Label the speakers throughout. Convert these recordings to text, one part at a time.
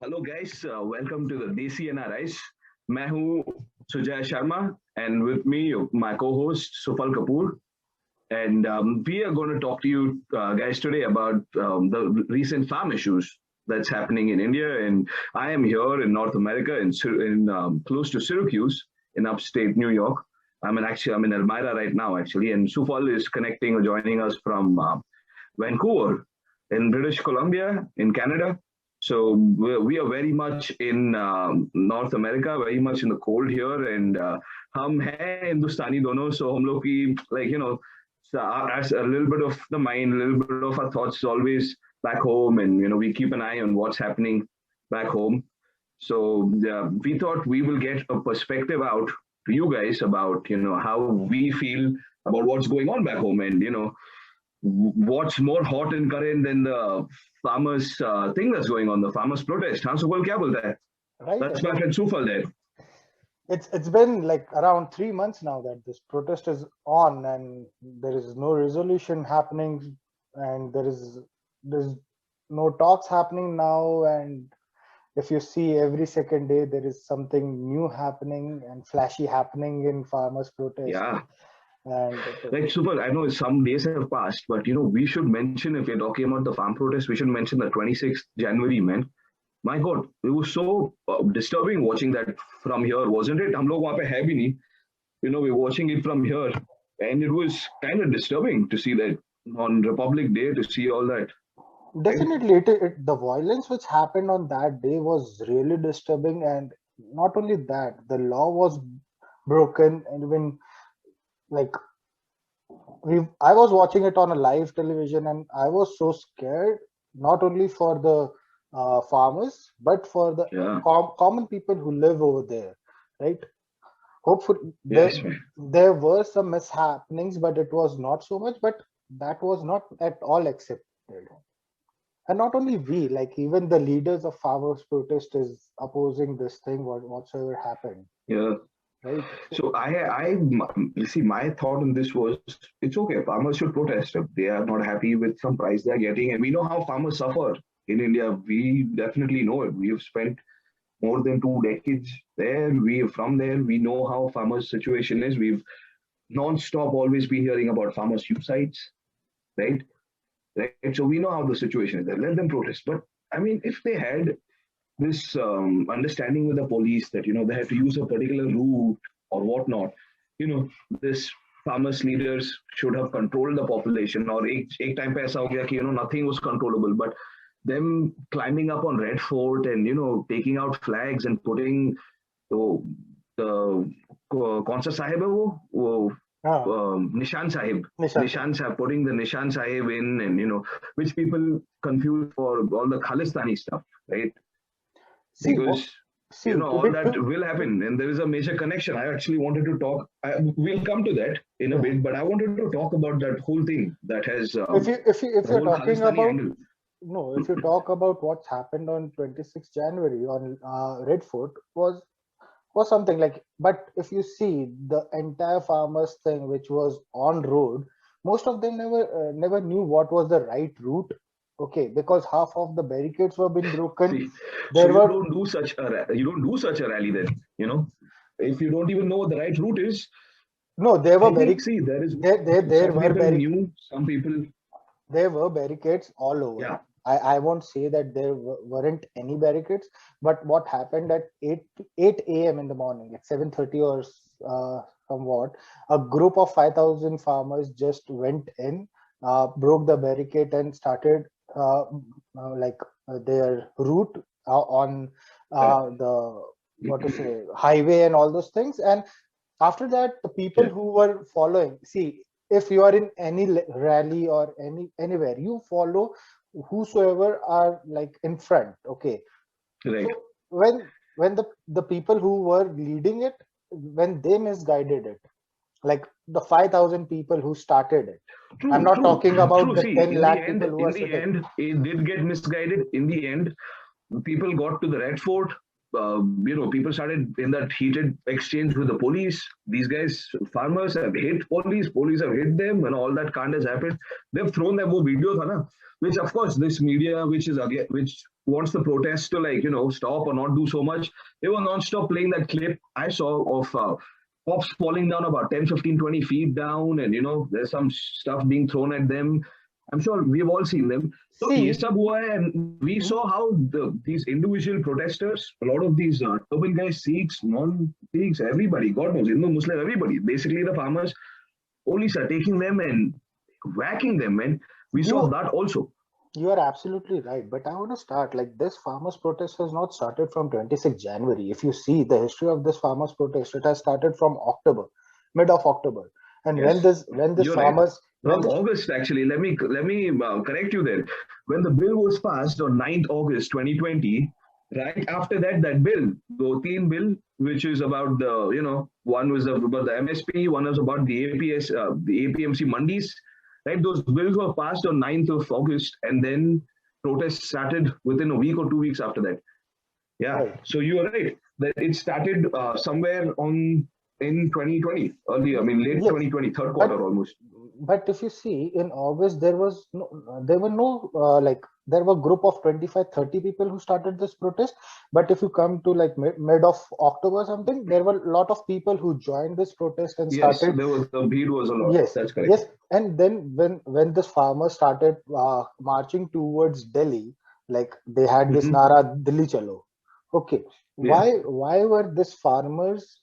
Speaker 1: Hello guys, welcome to the desi NRIs. मैं हूं Sujay Sharma and with me my co-host Sufal Kapoor, and we are going to talk to you guys today about the recent farm issues that's happening in India. And I am here in North America, in close to Syracuse, in upstate New York. I'm in Elmira right now, actually, and Sufal is connecting or joining us from Vancouver, in British Columbia, in Canada. So we are very much in North America, very much in the cold here, and हम हैं हिंदुस्तानी दोनों, so हम लोग की, like, so as a little bit of the mind, a little bit of our thoughts always back home, and we keep an eye on what's happening back home. So we thought we will get a perspective out to you guys about how we feel about what's going on back home, and what's more hot and current than the farmers thing that's going on, the farmers protest. हाँ सुफल क्या बोलता है?
Speaker 2: Right.
Speaker 1: That's my friend Sufal there.
Speaker 2: It's been like around 3 months now that this protest is on, and there is no resolution happening, and there's no talks happening now. And if you see every second day, there is something new happening and flashy happening in farmers' protest.
Speaker 1: Yeah.
Speaker 2: And
Speaker 1: Like Sufal, I know some days have passed, but we should mention, if we're talking about the farm protest, we should mention the 26th January, man. My God, it was so disturbing watching that from here, wasn't it? हम लोग वहाँ पे है भी नहीं. We're watching it from here, and it was kind of disturbing to see that on Republic Day, to see all that.
Speaker 2: definitely, the violence which happened on that day was really disturbing, and not only that, the law was broken, and when like I was watching it on a live television, and I was so scared, not only for the farmers, but for the
Speaker 1: Yeah.
Speaker 2: common people who live over there, right? Hopefully,
Speaker 1: Yes, man.
Speaker 2: there were some mishappenings, but it was not so much. But that was not at all accepted. And not only we, like even the leaders of farmers' protest is opposing this thing, whatsoever happened.
Speaker 1: Yeah.
Speaker 2: Right.
Speaker 1: So you see, my thought on this was, it's okay. Farmers should protest if they are not happy with some price they're getting, and we know how farmers suffer in India. We definitely know it. We have spent more than 2 decades there. We from there. We know how farmers' situation is. We've non-stop always been hearing about farmers' suicides, right? Right. So we know how the situation is there. Let them protest. But I mean, if they had this understanding with the police that they had to use a particular route or whatnot, this farmers leaders should have controlled the population. Or एक time पे ऐसा हो गया कि nothing was controllable, but them climbing up on Red Fort and taking out flags and putting the कौन सा साहिब है वो Nishan Sahib, putting the Nishan Sahib in, and which people confuse for all the Khalistani stuff, right? Because all that will happen, and there is a major connection. I actually wanted to talk. We'll come to that in a bit, but I wanted to talk about that whole thing that has.
Speaker 2: If you're talking about if you talk about what's happened on 26th January on Red Fort was something like, but if you see the entire farmers thing which was on road, most of them never knew what was the right route. Okay, because half of the barricades were being broken.
Speaker 1: See, so you don't do such a rally then, if you don't even know what the right route is.
Speaker 2: No, there were barricades.
Speaker 1: See, there is
Speaker 2: there were barricades.
Speaker 1: Some people.
Speaker 2: There were barricades all over.
Speaker 1: Yeah.
Speaker 2: I won't say that there weren't any barricades, but what happened at 8 a.m. in the morning, at 7:30 or somewhat, a group of 5,000 farmers just went in, broke the barricade, and started their route on the highway and all those things. And after that, the people who were following, see, if you are in any rally or anywhere, you follow whosoever are like in front. Okay,
Speaker 1: right.
Speaker 2: So when the people who were leading it, when they misguided it, like the 5,000 people who started it, I'm not talking about the 10 lakh people who are
Speaker 1: in the end, it did get misguided. In the end, people got to the Red Fort, people started in that heated exchange with the police. These guys, farmers have hit police have hit them, and all that kind has happened. They've thrown that video, which of course this media, which wants the protest to stop or not do so much. They were non-stop playing that clip I saw of cops falling down about 10, 15, 20 feet down, and there's some stuff being thrown at them. I'm sure we've all seen them. So ये सब हुआ है, and we saw how these individual protesters, a lot of these urban guys, Sikhs, non-Sikhs, everybody, God knows, Hindu, Muslim, everybody, basically the farmers, police are taking them and whacking them, and we saw that also.
Speaker 2: You are absolutely right, but I want to start this farmers protest has not started from 26 January. If you see the history of this farmers protest, it has started from October, mid of October. And yes. when this farmers
Speaker 1: right. August, actually, let me correct you there. When the bill was passed on 9th August 2020, right after that bill, the teen bill, which is about the one was about the MSP, one was about the APMC mandis. Right, those bills were passed on 9th of August, and then protests started within a week or 2 weeks after that. Yeah, right. So you are right that it started somewhere in 2020, early, late 2020, third quarter almost.
Speaker 2: But if you see, in August there were group of 25-30 people who started this protest. But if you come to mid of October or something, there were a lot of people who joined this protest and started.
Speaker 1: Yes, the beat was a lot.
Speaker 2: Yes,
Speaker 1: that's correct.
Speaker 2: Yes, and then when the farmers started marching towards Delhi, they had this Nara Delhi Chalo. Okay, yeah. Why were these farmers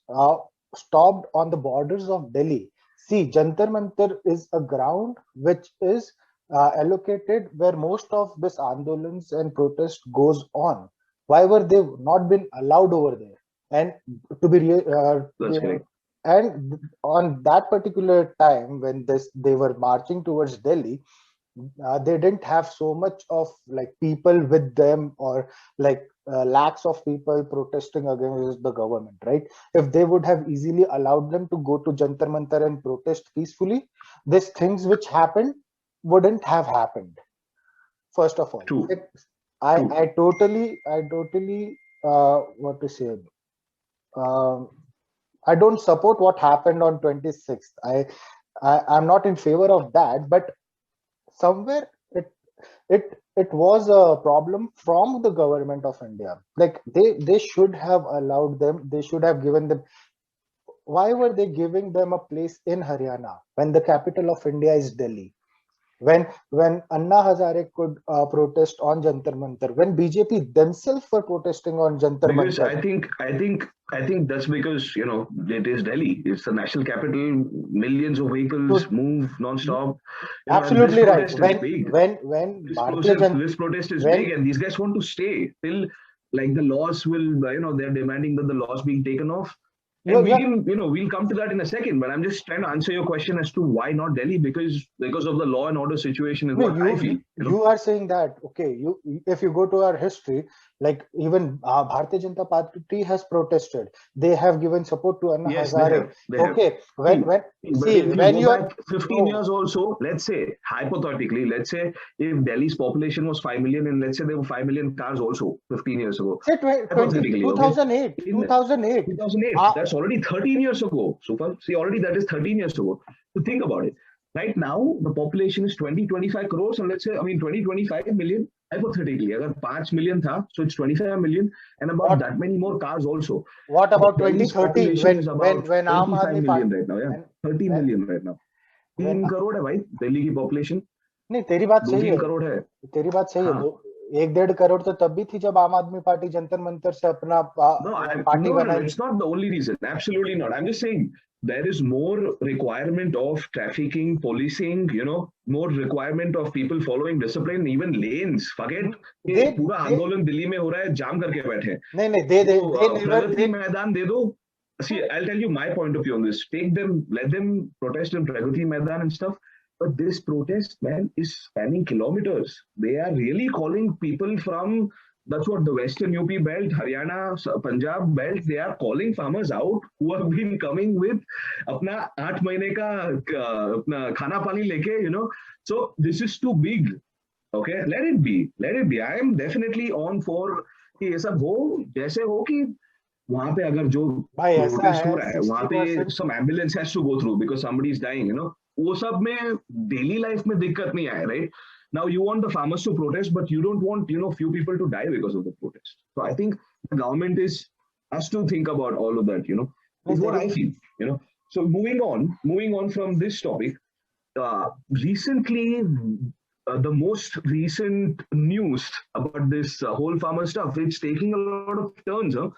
Speaker 2: stopped on the borders of Delhi? See, Jantar Mantar is a ground which is allocated where most of this andolans and protest goes on. Why were they not been allowed over there? And to be and on that particular time when they were marching towards Delhi, they didn't have so much of people with them, or lakhs of people protesting against the government, right? If they would have easily allowed them to go to Jantar Mantar and protest peacefully, these things which happened wouldn't have happened. First of all,
Speaker 1: True.
Speaker 2: I totally what to say, I don't support what happened on 26th. I'm not in favor of that, but somewhere it was a problem from the government of India. They should have allowed them, they should have given them. Why were they giving them a place in Haryana when the capital of India is Delhi? When Anna Hazare could protest on Jantar Mantar, when BJP themselves were protesting on Jantar Mantar.
Speaker 1: Because I think that's because it is Delhi. It's the national capital. Millions of vehicles move non-stop.
Speaker 2: Absolutely right.
Speaker 1: This protest is big, and these guys want to stay till the laws will. They're demanding that the laws being taken off. And we'll come to that in a second, but I'm just trying to answer your question as to why not Delhi, because of the law and order situation is what I feel.
Speaker 2: You are saying that, okay, if you go to our history, even Bharatiya Janata Party has protested. They have given support to Anna Hazare.
Speaker 1: They have. When you are 15 years also, let's say, hypothetically, if Delhi's population was 5 million, and let's say there were 5 million cars also 15 years ago.
Speaker 2: Say 2008. 2008.
Speaker 1: That's already 13 years ago. Sufal, see, already that is 13 years ago. So think about it. Right now, the population is 20-25 crores, and let's say, 20-25 million. Hypothetically, agar 5 million tha, so it's 25 million, and about that many more cars also.
Speaker 2: What about 2030 when Aam Aadmi
Speaker 1: Party right now? Yeah, 30 million right now. 3 crore hai bhai, Delhi ki population.
Speaker 2: नहीं, तेरी बात सही है.
Speaker 1: 3 crore है.
Speaker 2: तेरी बात सही है. 1-1.5 करोड़ तो तब भी थी जब आम आदमी पार्टी जंतर मंतर से अपना पार्टी बनाई.
Speaker 1: No, it's not the only reason. Absolutely not. I'm just saying there is more requirement of trafficking, policing, more requirement of people following discipline, even lanes. Forget पूरा आंदोलन दिल्ली में हो रहा है, जाम करके बैठे.
Speaker 2: नहीं,
Speaker 1: प्रगति मैदान दे दो. See, I'll tell you my point of view on this. Let them protest in Pragati Maidan and stuff. But this protest, man, is spanning kilometers. They are really calling people from, that's what the Western UP belt, Haryana, Punjab belt, they are calling farmers out who have been coming with apna 8 mahine ka apna khana pani leke, So this is too big. Okay, let it be. I am definitely on for, कि ये सब हो, जैसे हो कि वहां पे अगर जो
Speaker 2: भाई ऐसा
Speaker 1: प्रोटेस्ट हो
Speaker 2: है
Speaker 1: रहा है वहां पे
Speaker 2: 60%।
Speaker 1: some ambulance has to go through because somebody is dying, you know, वो सब में डेली लाइफ में दिक्कत नहीं आए, right? Now you want the farmers to protest, but you don't want, you know, few people to die because of the protest. So I think the government is has to think about all of that, you know,
Speaker 2: नहीं
Speaker 1: is what I
Speaker 2: तेरी
Speaker 1: feel, you know. So moving on from this topic, recently, the most recent news about this whole farmer stuff, it's taking a lot of turns, huh?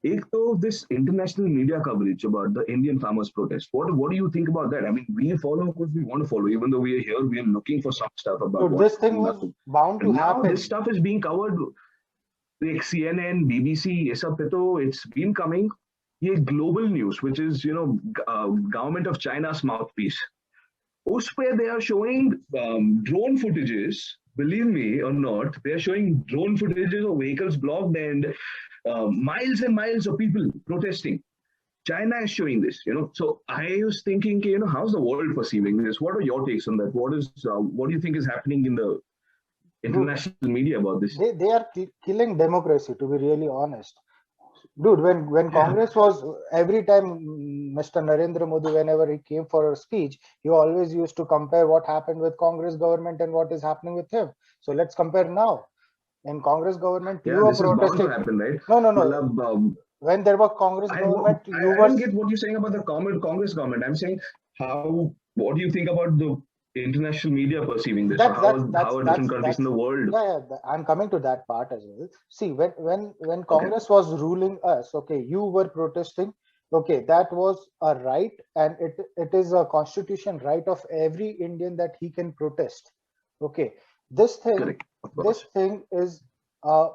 Speaker 1: एक तो this international media coverage about the Indian farmers protest. What do you think about that? I mean, we follow because we want to follow. Even though we are here, we are looking for some stuff about
Speaker 2: dude,
Speaker 1: what's
Speaker 2: this thing
Speaker 1: going
Speaker 2: was
Speaker 1: on.
Speaker 2: bound to
Speaker 1: And now this
Speaker 2: happen.
Speaker 1: stuff is being covered like CNN, BBC, ये सब पे तो it's been coming. ये global news, which is, you know, government of China's mouthpiece. उस पे they are showing drone footages. Believe me or not, they are showing drone footages of vehicles blocked and miles and miles of people protesting. China is showing this, you know. So I was thinking, you know, how's the world perceiving this? What are your takes on that? What do you think is happening in the
Speaker 2: Dude,
Speaker 1: international media about this?
Speaker 2: they are killing democracy, to be really honest. Dude, when
Speaker 1: Yeah,
Speaker 2: Congress was, every time Mr. Narendra Modi, whenever he came for a speech, he always used to compare what happened with Congress government and what is happening with him. So let's compare now. In Congress government, you
Speaker 1: yeah,
Speaker 2: were
Speaker 1: this is bound to
Speaker 2: protesting.
Speaker 1: happen, right?
Speaker 2: No.
Speaker 1: Matlab,
Speaker 2: When there was Congress government, you
Speaker 1: I
Speaker 2: were,
Speaker 1: don't get what you're saying about the Congress government. I'm saying what do you think about the international media perceiving this? Or
Speaker 2: that's that's that's
Speaker 1: how are
Speaker 2: that's
Speaker 1: different countries in
Speaker 2: that's
Speaker 1: the world?
Speaker 2: I'm coming to that part as well. See, when
Speaker 1: Okay,
Speaker 2: Congress was ruling us, okay, you were protesting, okay, that was a right, and it is a constitution right of every Indian that he can protest. Okay, this thing
Speaker 1: correct, of
Speaker 2: this
Speaker 1: course.
Speaker 2: thing is a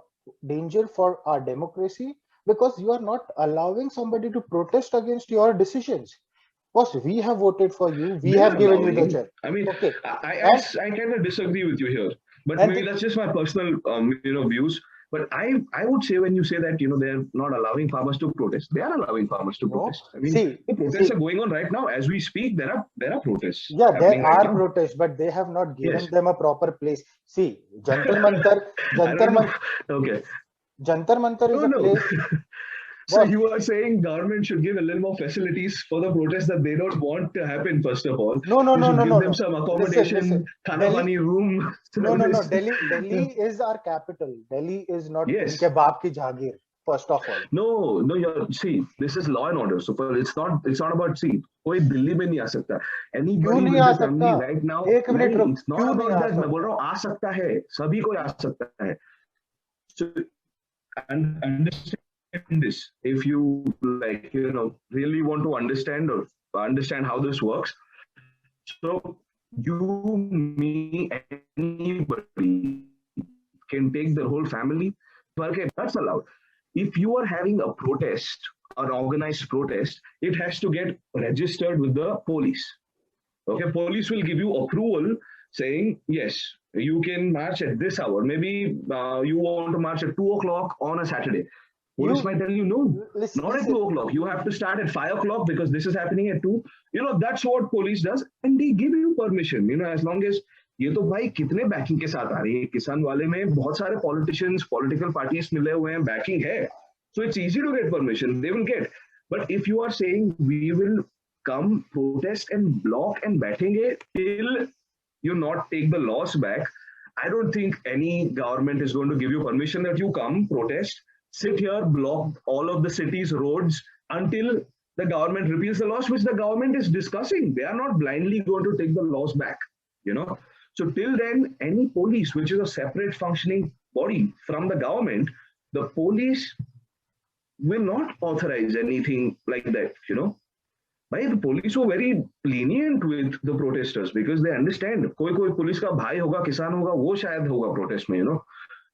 Speaker 2: danger for our democracy, because you are not allowing somebody to protest against your decisions. Because we have voted for you, we
Speaker 1: They're
Speaker 2: have given you the
Speaker 1: allowing.
Speaker 2: chair.
Speaker 1: I mean,
Speaker 2: Okay,
Speaker 1: I,
Speaker 2: and
Speaker 1: I, I kind of disagree with you here, but
Speaker 2: and
Speaker 1: maybe that's just my personal, you know, views. But I would say when you say that, you know, they're not allowing farmers to protest, they are allowing farmers to
Speaker 2: no,
Speaker 1: protest. I mean, the protests
Speaker 2: see,
Speaker 1: are going on right now as we speak. There are protests
Speaker 2: yeah, there
Speaker 1: happening right
Speaker 2: are
Speaker 1: now.
Speaker 2: protests, but they have not
Speaker 1: Yes,
Speaker 2: given them a proper place. See, Jantar Mantar,
Speaker 1: I don't
Speaker 2: Jantar
Speaker 1: know.
Speaker 2: Man,
Speaker 1: Okay,
Speaker 2: Jantar Mantar is
Speaker 1: no,
Speaker 2: a
Speaker 1: no.
Speaker 2: place.
Speaker 1: So
Speaker 2: Boss,
Speaker 1: you are saying government should give a little more facilities for the protests that they don't want to happen. First of all,
Speaker 2: no, no,
Speaker 1: they
Speaker 2: no,
Speaker 1: should
Speaker 2: no,
Speaker 1: give
Speaker 2: no,
Speaker 1: them
Speaker 2: no.
Speaker 1: some
Speaker 2: Listen.
Speaker 1: accommodation, khana
Speaker 2: Delhi,
Speaker 1: pani room
Speaker 2: no.
Speaker 1: service.
Speaker 2: Delhi is our capital. Delhi is not
Speaker 1: Yes.
Speaker 2: unke baap ki jagir. First of all,
Speaker 1: No, you're see, this is law and order. So it's not about see, कोई दिल्ली में नहीं आ सकता.
Speaker 2: क्यों
Speaker 1: Anybody
Speaker 2: नहीं
Speaker 1: with
Speaker 2: uh
Speaker 1: a
Speaker 2: सकता?
Speaker 1: family right now,
Speaker 2: एक minute
Speaker 1: नहीं,
Speaker 2: रुक,
Speaker 1: it's not
Speaker 2: क्यों नहीं
Speaker 1: about
Speaker 2: आ
Speaker 1: that. मैं बोल रहा
Speaker 2: सकता?
Speaker 1: हूँ आ सकता है, सभी कोई आ सकता है. So and understand this. If you like, you know, really want to understand or understand how this works. So you, me, anybody can take their whole family. Okay, that's allowed. If you are having a protest, an organized protest, it has to get registered with the police. Okay, police will give you approval saying, yes, you can march at this hour. Maybe you want to march at 2 o'clock on a Saturday. Police might
Speaker 2: You
Speaker 1: tell you, no, not at
Speaker 2: listen.
Speaker 1: 2 o'clock. You have to start at 5 o'clock because this is happening at 2. You know, that's what police does. And they give you permission, you know, as long as ये तो भाई कितने banking के साथ आ रही है किसान वाले में बहुत सारे पॉलिटिशियंस पॉलिटिकल पार्टीज मिले हुए हैं बैकिंग है so it's easy to get permission they will get but if you are saying we will come protest and block and बैठेंगे till you not take the laws back. I don't think any government is going to give you permission that you come protest, sit here, block all of the city's roads until the government repeals the laws, which the government is discussing. They are not blindly going to take the laws back, you know. So till then, any police, which is a separate functioning body from the government, the police will not authorize anything like that, you know. भाई the police were very lenient with the protesters because they understand कोई police का भाई होगा किसान होगा वो शायद होगा protest में, you know.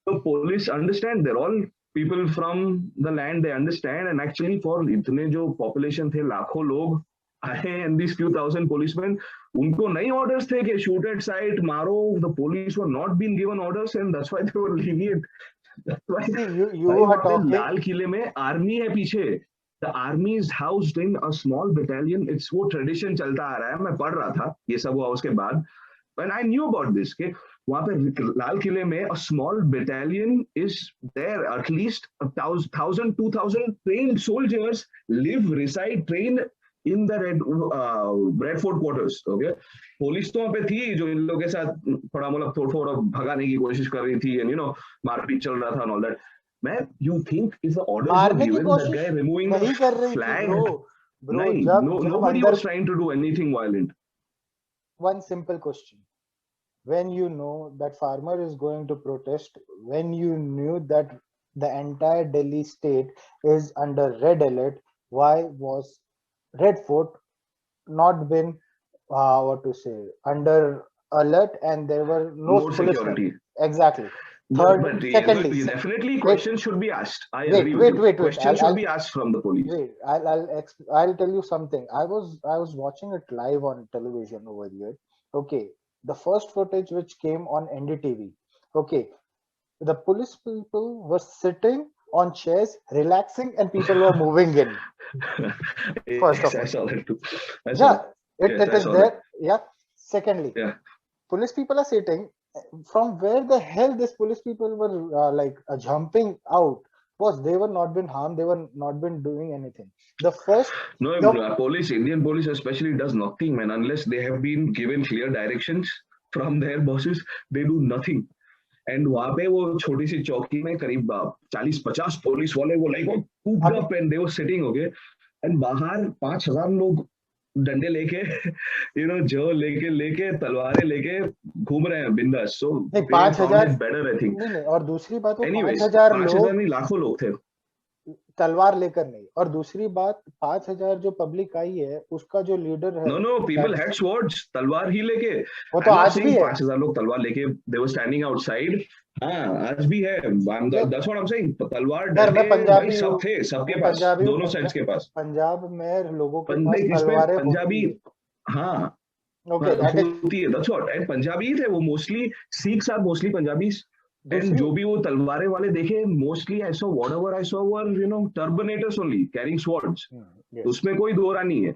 Speaker 1: So police understand they're all people from the land, they understand. And actually for इतने जो population थे लाखों लोग आए and these few thousand policemen, उनको नई orders थे कि shoot at sight मारो. The police were not being given orders and that's why they were lenient. That's why
Speaker 2: See, you
Speaker 1: भाई
Speaker 2: are
Speaker 1: वहां पे
Speaker 2: talking.
Speaker 1: लाल किले में आर्मी है पीछे. The army is housed in a small battalion. It's वो tradition चलता आ रहा है. मैं पढ़ रहा था ये सब हुआ उसके बाद. When I knew about this, okay, वहां पे लाल किले में a small battalion is there, at least 1,000 2,000 trained soldiers reside trained in the Red Fort quarters. Okay, police तो वहाँ पे थी जो इन लोगों के साथ थोड़ा मतलब थोड़ा भगाने की कोशिश कर रही थी, and मारपीट चल रहा था and all that. Man, you think if the orders were
Speaker 2: मारने की
Speaker 1: given, that
Speaker 2: कोशिश
Speaker 1: guy removing the
Speaker 2: नहीं कर रही थी
Speaker 1: flag?
Speaker 2: ब्रो
Speaker 1: नहीं,
Speaker 2: जब
Speaker 1: no,
Speaker 2: जब
Speaker 1: nobody
Speaker 2: अंदर
Speaker 1: was trying to do anything violent.
Speaker 2: one simple question. When you know that farmer is going to protest, when you knew that the entire Delhi state is under red alert, why was Red Fort not been what to say under alert, and there were no
Speaker 1: More
Speaker 2: policemen?
Speaker 1: security.
Speaker 2: Exactly.
Speaker 1: But
Speaker 2: Secondly,
Speaker 1: definitely
Speaker 2: wait,
Speaker 1: questions should be asked. I
Speaker 2: wait,
Speaker 1: agree with
Speaker 2: wait,
Speaker 1: you.
Speaker 2: wait, wait.
Speaker 1: Questions should be asked from the police.
Speaker 2: Wait, I'll tell you something. I was watching it live on television over here. Okay, the first footage which came on NDTV. Okay, the police people were sitting on chairs, relaxing, and people were moving in. First
Speaker 1: Yes,
Speaker 2: of
Speaker 1: I
Speaker 2: all,
Speaker 1: saw that too. I saw
Speaker 2: yeah,
Speaker 1: that.
Speaker 2: it,
Speaker 1: Yes,
Speaker 2: it
Speaker 1: I
Speaker 2: is
Speaker 1: saw that.
Speaker 2: there. Yeah. Secondly,
Speaker 1: Yeah.
Speaker 2: police people are sitting. From where the hell these police people were jumping out? Was they were not been harmed, they were not been doing anything. The first,
Speaker 1: No,
Speaker 2: the
Speaker 1: police, Indian police especially, does nothing, man. Unless they have been given clear directions from their bosses, they do nothing. And वहां पे वो छोटी सी चौकी में करीब 40-50 police वाले वो like cooped up and they were sitting, okay, and बाहर 5,000 लोग डंडे लेके जो लेके लेके तलवारें लेके घूम रहे हैं बिंदास. सो
Speaker 2: नहीं,
Speaker 1: दे
Speaker 2: 5,000
Speaker 1: found it better, I think.
Speaker 2: नहीं, और दूसरी बात, वो
Speaker 1: एनीवेज
Speaker 2: 5,000
Speaker 1: 5,000
Speaker 2: लोग
Speaker 1: नहीं, लाखों लोग थे.
Speaker 2: तलवार लेकर नहीं. और दूसरी बात, 5,000 जो पब्लिक आई है उसका जो लीडर है,
Speaker 1: नो पीपल हैड स्वॉर्ड्स, तलवार ही लेके.
Speaker 2: वो तो
Speaker 1: आई एम नॉट
Speaker 2: आज भी
Speaker 1: सेइंग
Speaker 2: है.
Speaker 1: 5,000 लोग तलवार लेके दे वर स्टैंडिंग आउटसाइड. हाँ, आज भी है. That's what I am saying. तलवार
Speaker 2: यार मैं
Speaker 1: डंडे भाई
Speaker 2: पंजाबी
Speaker 1: सब
Speaker 2: हूँ,
Speaker 1: थे, सबके
Speaker 2: मैं
Speaker 1: पास,
Speaker 2: पंजाबी हूँ.
Speaker 1: दोनों साइड्स के पास.
Speaker 2: पंजाब में लोगों के पास
Speaker 1: पंजाबी
Speaker 2: तलवारें
Speaker 1: पंजाबी,
Speaker 2: होती है.
Speaker 1: हाँ,
Speaker 2: ओके, दैट इज
Speaker 1: होती है. That's what. एंड पंजाबी ही थे वो mostly. Sikhs are mostly Punjabis. And
Speaker 2: दूसरी.
Speaker 1: जो भी वो तलवारें वाले देखे, mostly I saw whatever I saw were turbanators only carrying swords. उसमें कोई दो राह नहीं है.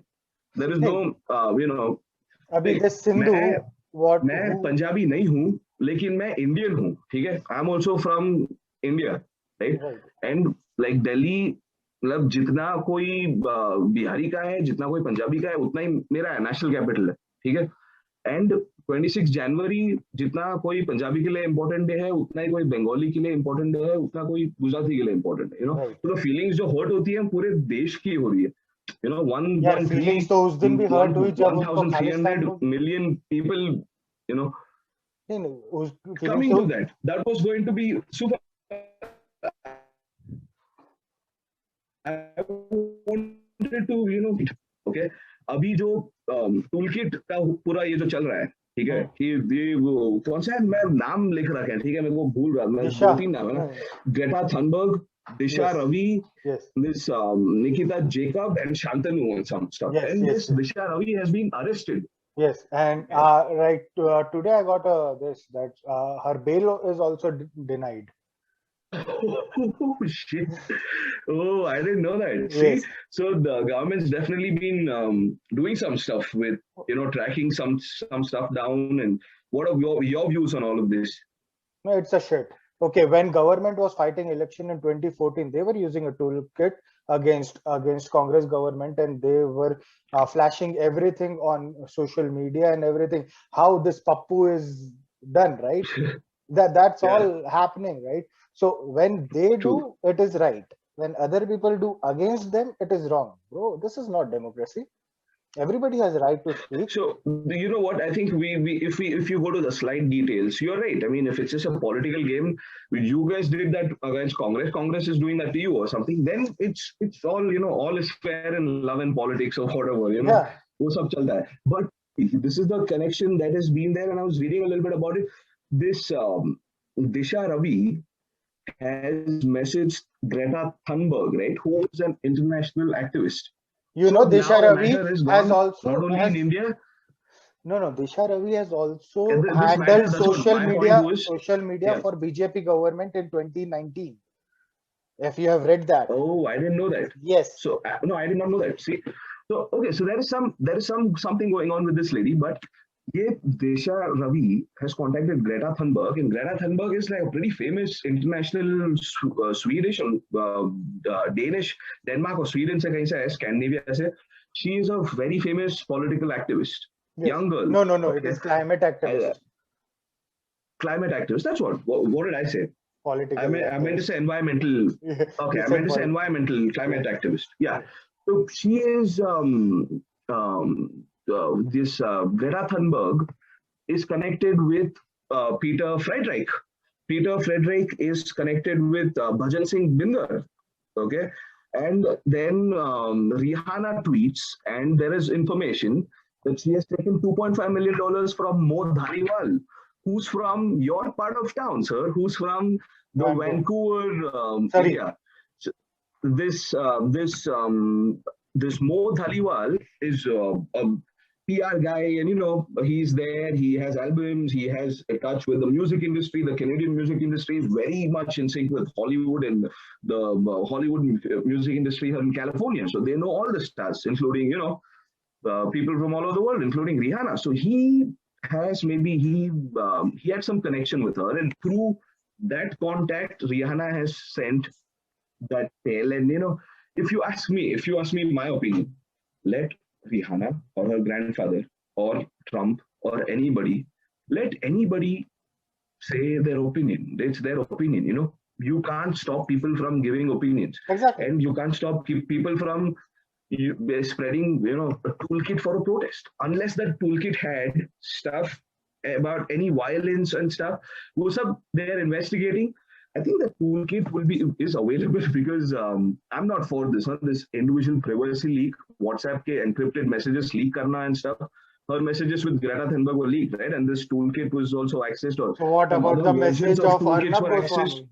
Speaker 1: देयर इज नो
Speaker 2: अभी दिस सिंधु व्हाट,
Speaker 1: मैं पंजाबी नहीं हूँ, लेकिन मैं इंडियन हूँ, ठीक है. I am also from India, right. And like Delhi, मतलब जितना कोई बिहारी का है, जितना कोई पंजाबी का है, उतना ही मेरा है. नेशनल कैपिटल है, ठीक है. एंड 26 जनवरी जितना कोई पंजाबी के लिए इम्पोर्टेंट डे है, उतना ही कोई बंगाली के लिए इम्पोर्टेंट डे है, उतना कोई गुजराती के लिए इम्पोर्टेंट है. तो फीलिंग्स जो हर्ट होती है पूरे देश की हो रही है. 1.3
Speaker 2: तो उस दिन भी हर्ट हुई जब उसको
Speaker 1: 1,300 million people, coming to that. That was going to be super. I wanted to, okay. अभी जो टूल किट का पूरा ये जो चल रहा है, ठीक है, कि ये वो कौन सा है, मैं नाम लिख रखा है, ठीक है, मेरे को भूल रहा, मैं 2-3 नाम है ना. Greta Thunberg, Disha Ravi, this Nikita Jacob and Shantanu and some stuff. This Disha Ravi has been arrested.
Speaker 2: Yes, and today I got this that her bail is also denied.
Speaker 1: Oh shit! Oh, I didn't know that.
Speaker 2: Yes.
Speaker 1: See, so the government's definitely been doing some stuff with tracking some stuff down. And what are your views on all of this?
Speaker 2: No, it's a shit. Okay, when government was fighting election in 2014, they were using a toolkit against Congress government, and they were flashing everything on social media and everything. How this Pappu is done, right? That's all happening, right? So when they do, it is right. When other people do against them, it is wrong, bro. This is not democracy. Everybody has a right to speak.
Speaker 1: So you know what? I think if you go to the slight details, you're right. I mean, if it's just a political game, you guys did that against Congress. Congress is doing that to you or something. Then it's all all is fair in love and politics or whatever. वो सब चलता है. But this is the connection that has been there, and I was reading a little bit about it. This Disha Ravi has messaged Greta Thunberg, right, who is an international activist.
Speaker 2: Disha Ravi has also
Speaker 1: not only in India.
Speaker 2: No, Disha Ravi has also handled social media for BJP government in 2019. If you have read that.
Speaker 1: Oh, I didn't know that.
Speaker 2: Yes.
Speaker 1: So no, I did not know that. See, so okay, so there is something going on with this lady, but Desha Ravi has contacted Greta Thunberg, and Greta Thunberg is like a pretty famous international Swedish or Danish, Denmark or Sweden se kahin se hai, Scandinavia se. She is a very famous political activist,
Speaker 2: Yes.
Speaker 1: young girl.
Speaker 2: No. It is climate activist.
Speaker 1: Climate activist. That's what did I say?
Speaker 2: Political.
Speaker 1: I meant to say environmental. Okay, I meant to say environmental climate activist. Yeah. So she is this Greta Thunberg is connected with Peter Friedrich. Peter Friedrich is connected with Bhajan Singh Bindar. Okay. And then Rihanna tweets, and there is information that she has taken $2.5 million from Mo Dhaliwal, who's from your part of town, sir, who's from the Vancouver area. So this Mo Dhaliwal is a PR guy, and he's there. He has albums. He has a touch with the music industry. The Canadian music industry is very much in sync with Hollywood and the Hollywood music industry here in California. So they know all the stars, including people from all over the world, including Rihanna. So he has he had some connection with her, and through that contact, Rihanna has sent that tale. And if you ask me my opinion, let Rihanna or her grandfather or Trump or anybody, let anybody say their opinion. It's their opinion. You can't stop people from giving opinions.
Speaker 2: Exactly.
Speaker 1: And you can't stop people from spreading, a toolkit for a protest. Unless that toolkit had stuff about any violence and stuff, they're investigating. I think the toolkit is available because I'm not for this individual privacy leak, WhatsApp ke encrypted messages leak karna and stuff. Her messages with Greta Thunberg were leaked, right? And this toolkit was also accessed.
Speaker 2: So what about the message of Arnab Goswami?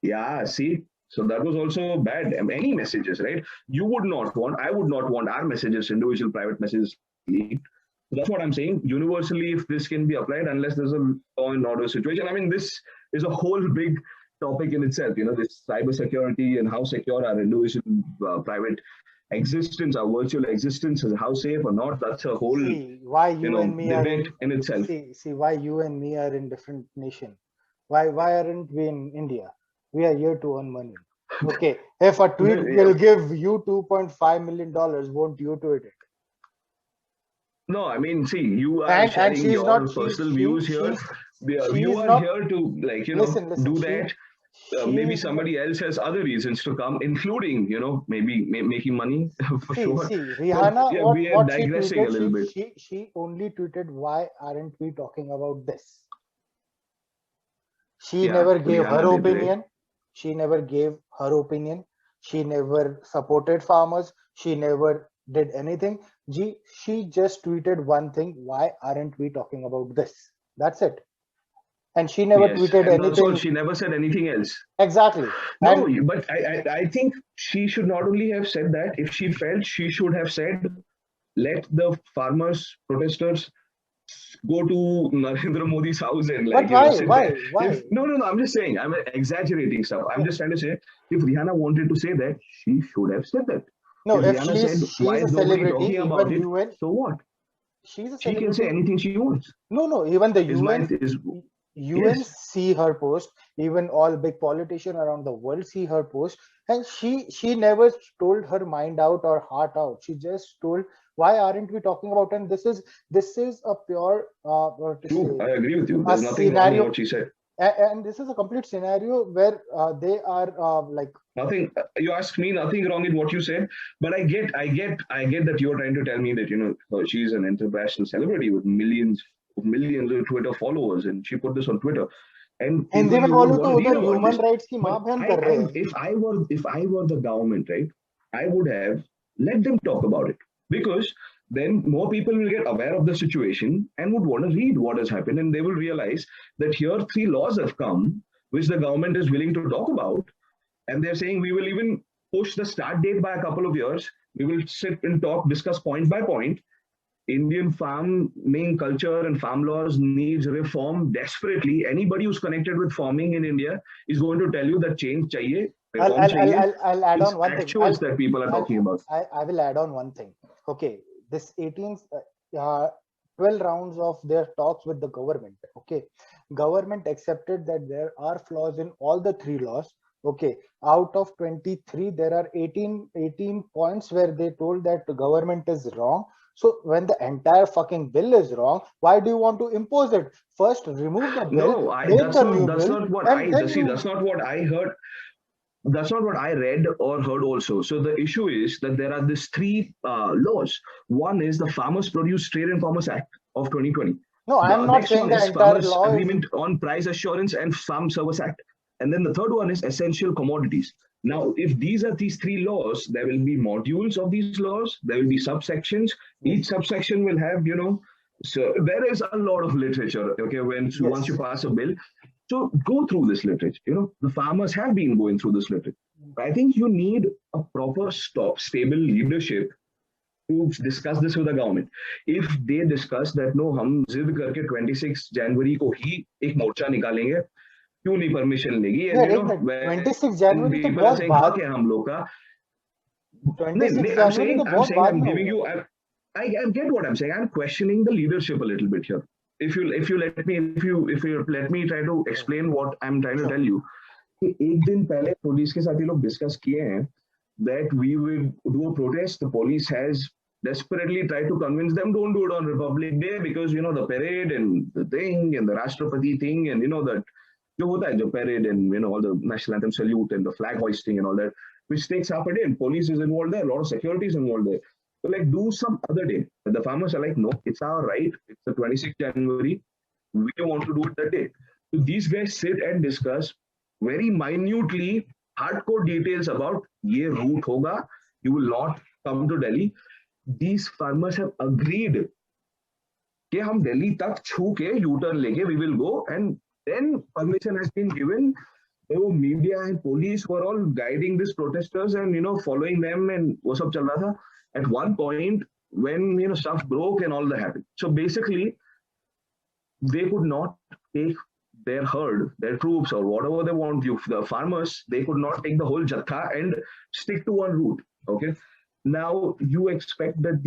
Speaker 1: Yeah, see, so that was also bad. Any messages, right? I would not want our messages, individual private messages leaked. That's what I'm saying. Universally, if this can be applied, unless there's a law and order situation. I mean, this is a whole big topic in itself. This cyber security and how secure our individual private existence, our virtual existence, is how safe or not. That's a whole
Speaker 2: why you and me
Speaker 1: debate in itself.
Speaker 2: See why you and me are in different nation. Why aren't we in India? We are here to earn money. Okay, if a tweet will give you $2.5 million, won't you tweet it?
Speaker 1: No, I mean, see, you are sharing your personal views here. You are here to listen,
Speaker 2: do
Speaker 1: that. Maybe somebody else has other reasons to come, including maybe making money for sure.
Speaker 2: See, Rihanna,
Speaker 1: but, we are digressing a little bit.
Speaker 2: She only tweeted, "Why aren't we talking about this?" She never gave her opinion. She never gave her opinion. She never supported farmers. She never did anything. She just tweeted one thing: "Why aren't we talking about this?" That's it. And she never tweeted anything.
Speaker 1: Also, she never said anything else.
Speaker 2: Exactly.
Speaker 1: No, but I think she should not only have said that. If she felt, she should have said, let the farmers, protesters, go to Narendra Modi's house and
Speaker 2: But why?
Speaker 1: No, I'm just saying, I'm exaggerating stuff. I'm just trying to say, if Rihanna wanted to say that, she should have said that.
Speaker 2: No, if she's a celebrity, even UN,
Speaker 1: so what?
Speaker 2: She's a celebrity.
Speaker 1: She can say anything she wants.
Speaker 2: No, even the UN see her post. Even all big politicians around the world see her post, and she never told her mind out or heart out. She just told, why aren't we talking about? And this is a pure
Speaker 1: true. I agree with you. There's nothing wrong in what she said.
Speaker 2: And this is a complete scenario where they are
Speaker 1: nothing. You ask me, nothing wrong in what you said, but I get that you're trying to tell me that she's an international celebrity with millions of Twitter followers, and she put this on Twitter. And
Speaker 2: they follow the human rights ki maa bhan kar rahe hain.
Speaker 1: If I were the government, right, I would have let them talk about it, because then more people will get aware of the situation and would want to read what has happened, and they will realize that here 3 laws have come which the government is willing to talk about, and they're saying we will even push the start date by a couple of years. We will sit and discuss point by point. Indian farming culture and farm laws needs reform desperately. Anybody who's connected with farming in India is going to tell you that change chahiye.
Speaker 2: I'll add on one thing.
Speaker 1: That people are talking about.
Speaker 2: I will add on one thing. Okay, this 18th 12 rounds of their talks with the government. Okay, government accepted that there are flaws in all the three laws. Okay, out of 23, there are 18 points where they told that the government is wrong. So when the entire fucking bill is wrong, why do you want to impose it? First, remove the bill,
Speaker 1: No,
Speaker 2: make a new
Speaker 1: that's
Speaker 2: bill,
Speaker 1: not what
Speaker 2: and then
Speaker 1: see,
Speaker 2: you.
Speaker 1: that's not what I heard. That's not what I read or heard also. So the issue is that there are these three laws. One is the Farmers Produce Trade and Commerce Act of 2020.
Speaker 2: No, I'm
Speaker 1: The
Speaker 2: not
Speaker 1: next
Speaker 2: saying
Speaker 1: one
Speaker 2: the
Speaker 1: is
Speaker 2: entire
Speaker 1: Farmers
Speaker 2: law is.
Speaker 1: Agreement on Price Assurance and Farm Service Act. And then the third one is Essential Commodities. Now, if these three laws, there will be modules of these laws, there will be subsections. Each subsection will have, so there is a lot of literature, okay, once you
Speaker 2: Yes.
Speaker 1: pass a bill. So go through this literature. The farmers have been going through this literature. I think you need a proper stable leadership to discuss this with the government. If they discuss that no, हम जिद करके 26 जनवरी को ही एक मोर्चा निकालेंगे, क्यों नहीं permission लेगी? And
Speaker 2: यार एक मिनट,
Speaker 1: when
Speaker 2: 26 जनवरी तो
Speaker 1: people are
Speaker 2: बहुत
Speaker 1: saying हक
Speaker 2: बाद.
Speaker 1: है हम लोग का,
Speaker 2: 26
Speaker 1: I'm
Speaker 2: जनवरी
Speaker 1: saying
Speaker 2: तो बहुत बाद
Speaker 1: I'm
Speaker 2: में
Speaker 1: giving
Speaker 2: होगा.
Speaker 1: you I get what I'm saying. I'm questioning the leadership a little bit here. If you let me try to explain what I'm trying to tell you. कि एक दिन पहले police के साथ ये लोग डिस्कस किए हैं that we will do a protest. The police has desperately tried to convince them don't do it on Republic Day because the parade and the thing and the Rashtrapati thing and that जो होता है जो parade and all the national anthem salute and the flag hoisting and all that, which takes half a day and police is involved there, a lot of security is involved there. So like do some other day. But the farmers are like, no, it's our right. It's the 26th January. We don't want to do it that day. So these guys sit and discuss very minutely, hardcore details about ये route होगा, you will not come to Delhi. These farmers have agreed कि हम दिल्ली तक छू के U-turn लेके we will go, and then permission has been given. The media and police were all guiding these protesters and following them and वो सब चल रहा था. At one point when stuff broke and all that happened. So basically they could not take their herd, their troops, or whatever they want, the farmers, they could not take the whole jatha and stick to one route. Okay. Now you expect that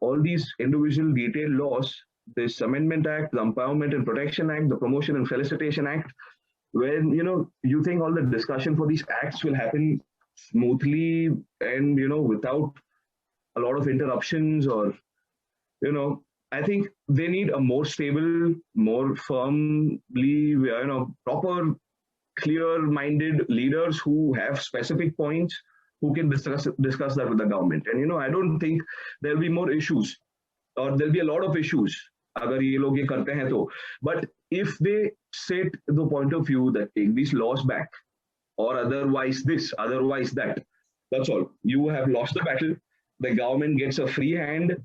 Speaker 1: all these individual detailed laws, this Amendment Act, the Empowerment and Protection Act, the Promotion and Felicitation Act, when you think all the discussion for these acts will happen smoothly and without a lot of interruptions or I think they need a more stable, more firmly, proper, clear-minded leaders who have specific points, who can discuss that with the government. And I don't think there'll be more issues, or there'll be a lot of issues. अगर ये लोग ये करते हैं तो, but if they set the point of view that take these laws back, or otherwise this, otherwise that, that's all. You have lost the battle. The government gets a free hand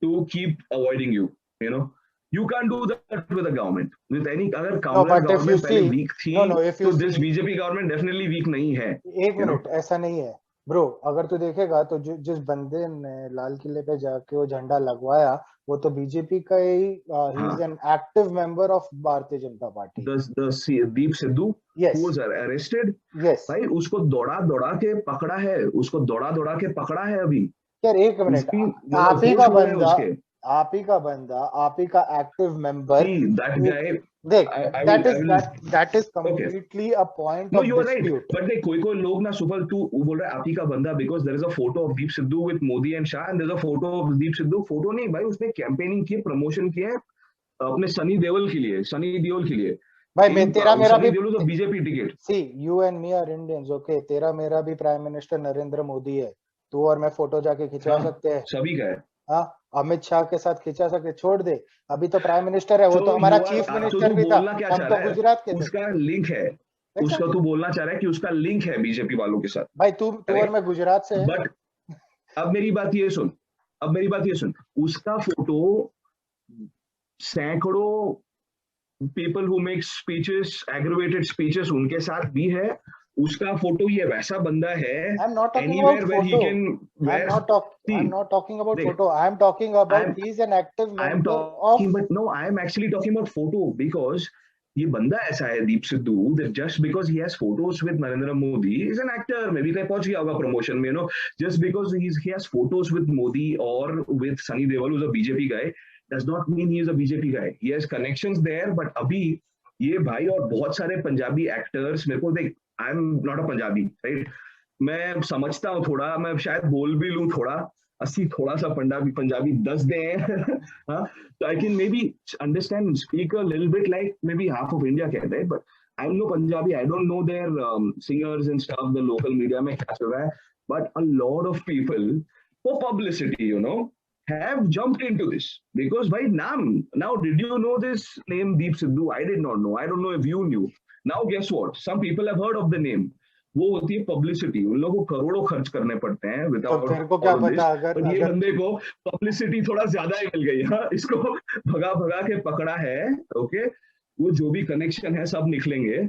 Speaker 1: to keep avoiding you. You can't do that with the government. With any other Congress government पहले weak थी, तो this BJP government definitely weak नहीं है.
Speaker 2: एक minute, ऐसा नहीं है bro. अगर तू देखेगा तो जिस बंदे ने लाल किले पे जाके वो झंडा लगवाया, वो तो बीजेपी का ही, he is an active member of Bharatiya Janata party.
Speaker 1: The Deep Sidhu,
Speaker 2: yes,
Speaker 1: who was arrested,
Speaker 2: yes,
Speaker 1: भाई उसको दौड़ा के पकड़ा है, अभी.
Speaker 2: यार एक मिनट, आप ही का बंदा, आप ही का एक्टिव मेंबर.
Speaker 1: That guy,
Speaker 2: देख, that is completely a point of dispute.
Speaker 1: But कोई लोग ना सुफल तू बोल रहा है आप ही का बंदा because there is a photo of Deep Sidhu with Modi and Shah and there is a photo of Deep Sidhu. Photo नहीं भाई, उसने कैंपेनिंग की, प्रमोशन किया है अपने सनी देओल के लिए.
Speaker 2: भाई मैं तेरा मेरा भी
Speaker 1: BJP ticket.
Speaker 2: See, you and me are Indians, okay? तेरा मेरा भी प्राइम मिनिस्टर नरेंद्र मोदी है. तू और मैं फोटो जाके खिंचा सकते हैं.
Speaker 1: सभी का है.
Speaker 2: हाँ, अमित शाह के साथ खिंचा सकते. छोड़ दे, अभी तो प्राइम मिनिस्टर है, वो तो हमारा चीफ मिनिस्टर भी था. हम तो गुजरात के थे. उसका
Speaker 1: लिंक है, उसका तू बोलना चाह रहा है कि उसका लिंक है बीजेपी वालों के साथ.
Speaker 2: भाई तू और मैं गुजरात से है.
Speaker 1: बट अब मेरी बात ये सुन, उसका फोटो सैकड़ों people who make speeches, aggravated speeches, उनके साथ भी है. उसका फोटो ये वैसा बंदा है.
Speaker 2: I'm not talking about photo. I'm not talking about photo. I'm talking about he's an active member of.
Speaker 1: But no, I am actually talking about photo because ये बंदा ऐसा है Deep Sidhu that just because he has photos with Narendra Modi, he's an actor. Maybe कहीं पहुंच गया होगा promotion में, just because he has photos with Modi or with Sunny Deol, who's a BJP guy, does not mean he is a BJP guy. He has connections there, but अभी ये भाई और बहुत सारे पंजाबी एक्टर्स मेरे को देख, I am not a Punjabi, right? मैं समझता हूँ थोड़ा, मैं शायद बोल भी लूँ थोड़ा, अस्सी थोड़ा सा पंजाबी पंजाबी दस दे हाँ, तो I can maybe understand speak a little bit like maybe half of India कहते हैं, but I know Punjabi, I don't know their singers and stuff, the local media में क्या चल रहा है, but a lot of people for publicity, you know, have jumped into this because by now did you know this name Deep Sidhu? I did not know. I don't know if you knew. Now guess what? Some people have heard of the name. वो होती है publicity, उन लोगों को करोड़ों खर्च करने पड़ते हैं विदाउट,
Speaker 2: को क्या पता अगर
Speaker 1: ये बंदे को पब्लिसिटी थोड़ा ज्यादा ही मिल गई, हाँ, इसको भगा भगा के पकड़ा है, ओके, वो जो भी कनेक्शन है सब निकलेंगे,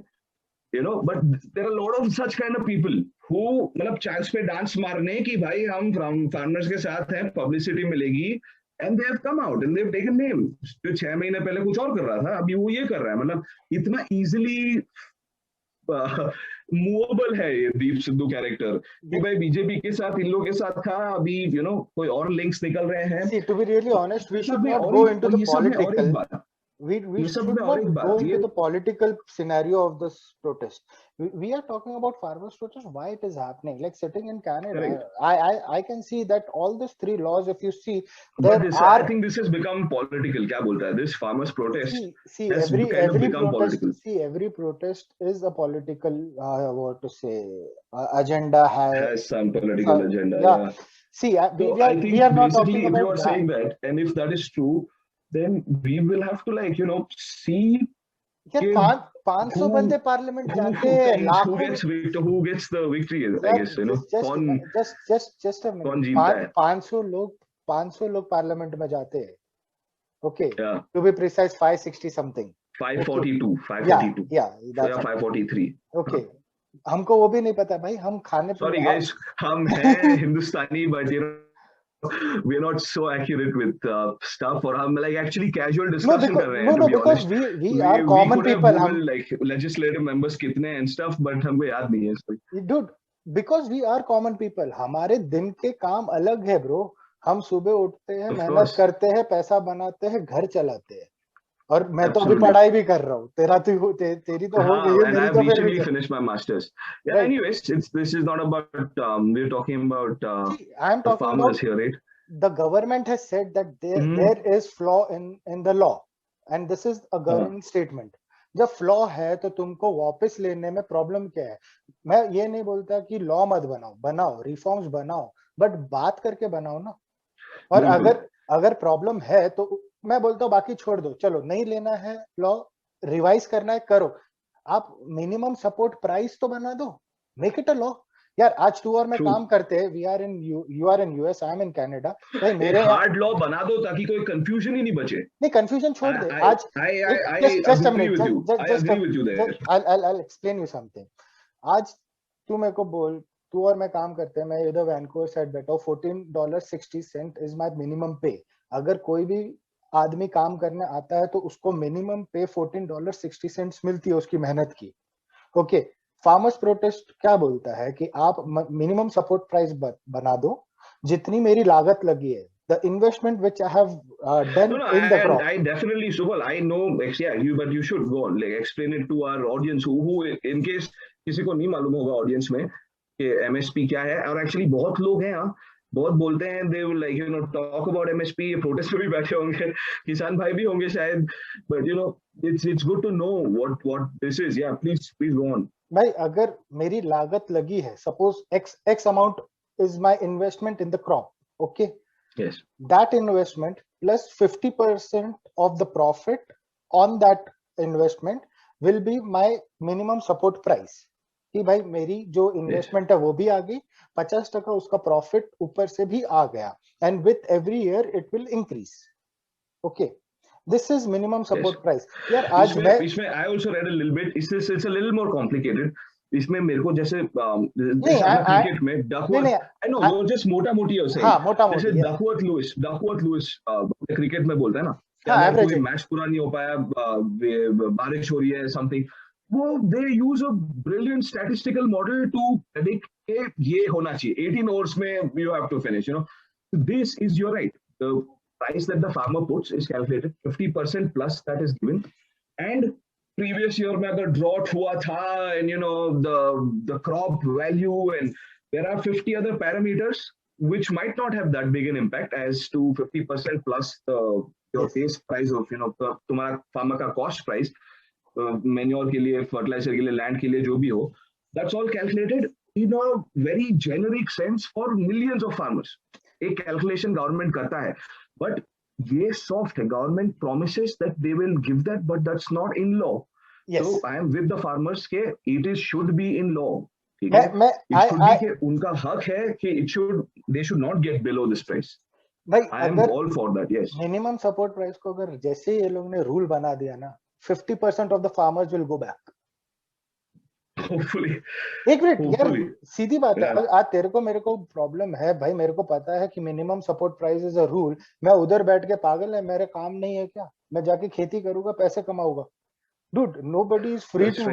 Speaker 1: you know, but there are a lot of such kind of people who मतलब चांस पे डांस मारने की भाई हम फार्मर्स के साथ हैं, पब्लिसिटी मिलेगी, and they have come out and they have taken name. जो 6 महीने पहले कुछ और कर रहा था, अभी वो ये कर रहा है, मतलब इतना इजीली मूवेबल है ये दीप सिद्धू कैरेक्टर कि भाई बीजेपी के साथ, इन लोगों के साथ था, अभी यू नो कोई और लिंक्स निकल रहे हैं.
Speaker 2: See, to be really honest, we should not go into the political. We should not go into the political scenario of this protest. We are talking about farmers' protest, why it is happening. Like sitting in Canada, I can see that all these 3 laws, if you see,
Speaker 1: I think this has become political. क्या बोलता है? This farmers' protest
Speaker 2: see
Speaker 1: has
Speaker 2: every
Speaker 1: become
Speaker 2: protest,
Speaker 1: political.
Speaker 2: See, every protest is a political, what to say, agenda
Speaker 1: has some political agenda.
Speaker 2: Yeah. See, we are not talking about
Speaker 1: if you are saying that, and if that is true, then we will have to, like, you know, see
Speaker 2: 500 बंदे parliament जाते हैं, लाखों
Speaker 1: who gets the victory, I guess, you know,
Speaker 2: just a minute, 500 लोग parliament में जाते हैं, okay, to be precise 560 something,
Speaker 1: 542 yeah 543,
Speaker 2: okay. हमको वो भी नहीं पता भाई, हम खाने
Speaker 1: sorry guys, हम हैं हिंदुस्तानी, but you know we are not so accurate with stuff, or हम like actually casual discussion कर रहे हैं,
Speaker 2: no, because we are common people,
Speaker 1: हम like legislative members कितने and stuff, but हमको याद नहीं है.
Speaker 2: Dude, because we are common people, हमारे दिन के काम अलग है bro. हम सुबह उठते हैं, मेहनत करते हैं, पैसा बनाते हैं, घर चलाते हैं, और मैं तो अभी पढ़ाई भी कर रहा हूँ. तेरी तो हो गई है,
Speaker 1: and I've recently finished my masters. Yeah, anyways, this is not about we're talking about
Speaker 2: I'm talking
Speaker 1: farmers
Speaker 2: about
Speaker 1: here, right?
Speaker 2: The government has said that there is flaw in the law, and this is a government statement. जब flaw है तो तुमको वापस लेने में problem क्या है? मैं ये नहीं बोलता कि लॉ मत बनाओ, रिफॉर्म्स बनाओ, बट बात करके बनाओ ना. और अगर प्रॉब्लम है तो मैं बोलता हूँ बाकी छोड़ दो, चलो नहीं लेना है लॉ, रिवाइज करना है करो, आप मिनिमम सपोर्ट प्राइस तो बना दो, मेक इट अ लॉ. यार आज तू और मैं काम करते हैं, you are in US, I am in Canada, भाई मेरे
Speaker 1: हार्ड लॉ बना दो ताकि कोई कंफ्यूजन ही नहीं बचे.
Speaker 2: नहीं, कंफ्यूजन छोड़ दे. आज just a minute, I'll explain you something. आज तू मेरे को बोल, तू और मैं काम करते हैं, मैं इधर वैनकूवर साइड बैठा हूँ, $14.60 इज माय मिनिमम पे. अगर कोई भी आदमी काम करने आता है तो उसको मिनिमम पे $14.60 मिलती है उसकी मेहनत की. ओके, फार्मर्स प्रोटेस्ट क्या बोलता है कि आप मिनिमम सपोर्ट प्राइस बना दो, जितनी मेरी लागत लगी है, the investment which I have done in the crop.
Speaker 1: I definitely, Sufal, I know, yeah, but you should go on, like explain it to our audience who in case किसी को नहीं मालूम होगा ऑडियंस में कि MSP क्या है. और एक्चुअली बहुत लोग हैं यहाँ, बहुत बोलते हैं, they will, like, you know, talk about MSP, protest में भी बैठे होंगे, किसान भाई भी होंगे शायद, but you know, it's good to know what this is. Yeah, please go on.
Speaker 2: भाई अगर मेरी लागत लगी है, suppose x amount is my investment in the crop, okay?
Speaker 1: Yes.
Speaker 2: That investment plus 50% of the profit on that investment will be my minimum support price. कि भाई मेरी जो इन्वेस्टमेंट है वो भी आ गई, 50% उसका प्रॉफिट ऊपर से भी आ गया, and with every year it will increase. Okay, this is minimum support price. यार आज मैं इसमें
Speaker 1: I also read a little bit. It's a little more complicated. इसमें मेरे को जैसे क्रिकेट में डकवर्थ, वो जस्ट मोटा मोटी है,
Speaker 2: हाँ, मोटा मोटी,
Speaker 1: जैसे डकवर्थ लुइस क्रिकेट में बोलता है ना, कोई मैच पूरा नहीं हो पाया, बारिश हो रही है, समथिंग, वो they use a brilliant statistical model to predict के ये होना चाहिए 18 ओवर्स में, you have to finish, you know. This is your right, price that the farmer puts is calculated, 50% plus that is given, and previous year में अगर drought हुआ था, and you know the crop value, and there are 50 other parameters which might not have that big an impact as to 50% plus your base price of तुम्हारा farmer का cost price, manure के लिए, fertilizer के लिए, land के लिए, जो भी हो, that's all calculated in a very generic sense for millions of farmers. एक calculation government करता है, but ये soft है. Government promises that they will give that, but that's not in law. Yes. So I am with the farmers के it should be in law. ठीक है? It should be कि उनका हक है कि they should not get below this price. भाई, I am all for that. Yes.
Speaker 2: Minimum support price को अगर जैसे ये लोग ने rule बना दिया ना, 50% of the farmers will go back.
Speaker 1: Hopefully.
Speaker 2: एक मिनट यार, सीधी बात है. आज तेरे को मेरे को प्रॉब्लम है भाई, मेरे को पता है कि minimum support price is a rule. मैं उधर बैठ के पागल है, मेरे काम नहीं है क्या? मैं जाके खेती करूंगा, पैसे कमाऊंगा. Dude, nobody is free to